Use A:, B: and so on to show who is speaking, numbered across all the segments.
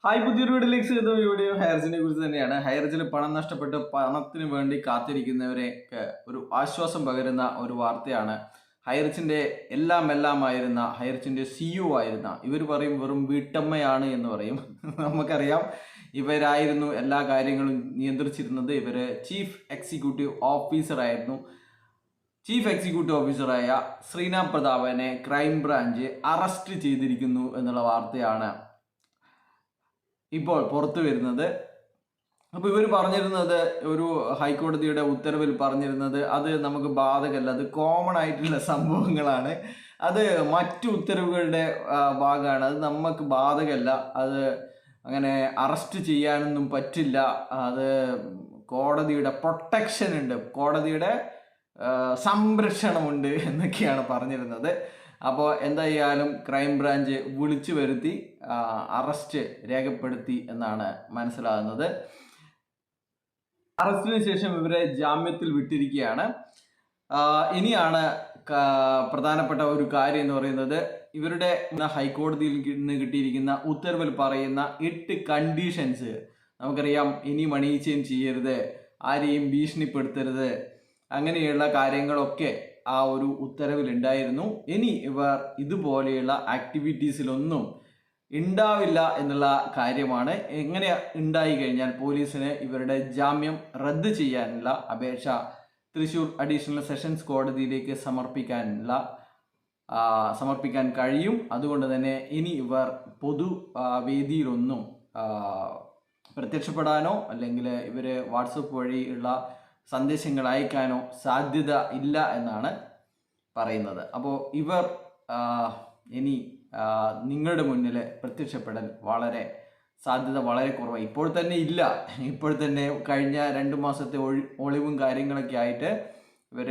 A: Hi, പുതിയൊരു വീഡിയോയിലേക്ക് സ്വാഗതം. വീഡിയോ ഹൈറേഞ്ചിനെ കുറിച്ച് തന്നെയാണ്. ഹൈറേഞ്ചിൽ പണം നഷ്ടപ്പെട്ട് പണത്തിന് വേണ്ടി കാത്തിരിക്കുന്നവരെ ഒരു ആശ്വാസം പകരുന്ന ഒരു വാർത്തയാണ്. ഹൈറേഞ്ചിന്റെ എല്ലാമായിരുന്ന ഹൈറേഞ്ചിന്റെ CEO ആയിരുന്ന ഇവർ പറയും വെറും വീട്ടമ്മയാണ് എന്ന് പറയും. നമുക്കറിയാം, ഇവരായിരുന്നു എല്ലാ കാര്യങ്ങളും നിയന്ത്രിച്ചിരുന്നത്. ഇവര് ചീഫ് എക്സിക്യൂട്ടീവ് ഓഫീസറായിരുന്നു. ചീഫ് എക്സിക്യൂട്ടീവ് ഓഫീസറായ ശ്രീനാഥ് പ്രതാപനെ ക്രൈംബ്രാഞ്ച് അറസ്റ്റ് ചെയ്തിരിക്കുന്നു എന്നുള്ള വാർത്തയാണ് ഇപ്പോൾ പുറത്തു വരുന്നത്. അപ്പോൾ ഇവർ പറഞ്ഞിരുന്നത്, ഒരു ഹൈക്കോടതിയുടെ ഉത്തരവിൽ പറഞ്ഞിരുന്നത്, അത് നമുക്ക് ബാധകമല്ല, അത് കോമൺ ആയിട്ടുള്ള സംഭവങ്ങളാണ്, അത് മറ്റു ഉത്തരവുകളുടെ ഭാഗമാണ്, അത് നമുക്ക് ബാധകമല്ല, അത് അങ്ങനെ അറസ്റ്റ് ചെയ്യാനൊന്നും പറ്റില്ല, അത് കോടതിയുടെ പ്രൊട്ടക്ഷൻ ഉണ്ട്, കോടതിയുടെ സംരക്ഷണമുണ്ട് എന്നൊക്കെയാണ് പറഞ്ഞിരുന്നത്. അപ്പോൾ എന്തായാലും ക്രൈംബ്രാഞ്ച് വിളിച്ചു വരുത്തി അറസ്റ്റ് രേഖപ്പെടുത്തി എന്നാണ് മനസ്സിലാകുന്നത്. അറസ്റ്റിന് ശേഷം ഇവരെ ജാമ്യത്തിൽ വിട്ടിരിക്കുകയാണ്. ഇനിയാണ് പ്രധാനപ്പെട്ട ഒരു കാര്യം എന്ന് പറയുന്നത്, ഇവരുടെ ഹൈക്കോടതിയിൽ നിന്ന് കിട്ടിയിരിക്കുന്ന ഉത്തരവിൽ പറയുന്ന 8 കണ്ടീഷൻസ്. നമുക്കറിയാം, ഇനി മണി ചേഞ്ച് ചെയ്യരുത്, ആരെയും ഭീഷണിപ്പെടുത്തരുത്, അങ്ങനെയുള്ള കാര്യങ്ങളൊക്കെ ആ ഒരു ഉത്തരവിൽ ഉണ്ടായിരുന്നു. ഇനി ഇവർ ഇതുപോലെയുള്ള ആക്ടിവിറ്റീസിലൊന്നും ഉണ്ടാവില്ല എന്നുള്ള കാര്യമാണ്. എങ്ങനെ ഉണ്ടായി കഴിഞ്ഞാൽ പോലീസിന് ഇവരുടെ ജാമ്യം റദ്ദ് ചെയ്യാനുള്ള അപേക്ഷ തൃശ്ശൂർ അഡീഷണൽ സെഷൻസ് കോടതിയിലേക്ക് സമർപ്പിക്കാൻ കഴിയും. അതുകൊണ്ട് തന്നെ ഇനി ഇവർ പൊതുവേദിയിലൊന്നും പ്രത്യക്ഷപ്പെടാനോ അല്ലെങ്കിൽ ഇവർ വാട്സപ്പ് വഴിയുള്ള സന്ദേശങ്ങൾ അയക്കാനോ സാധ്യത ഇല്ല എന്നാണ് പറയുന്നത്. അപ്പോൾ ഇവർ ഇനി നിങ്ങളുടെ മുന്നിൽ പ്രത്യക്ഷപ്പെടൽ സാധ്യത വളരെ കുറവാണ്. ഇപ്പോൾ തന്നെ ഇല്ല. ഇപ്പോൾ തന്നെ കഴിഞ്ഞ 2 മാസത്തെ ഒളിവും കാര്യങ്ങളൊക്കെ ആയിട്ട് ഇവർ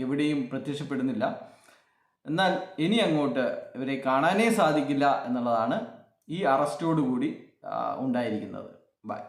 A: എവിടെയും പ്രത്യക്ഷപ്പെടുന്നില്ല. എന്നാൽ ഇനി അങ്ങോട്ട് ഇവരെ കാണാനേ സാധിക്കില്ല എന്നുള്ളതാണ് ഈ അറസ്റ്റോടുകൂടി ഉണ്ടായിരിക്കുന്നത്. ബൈ.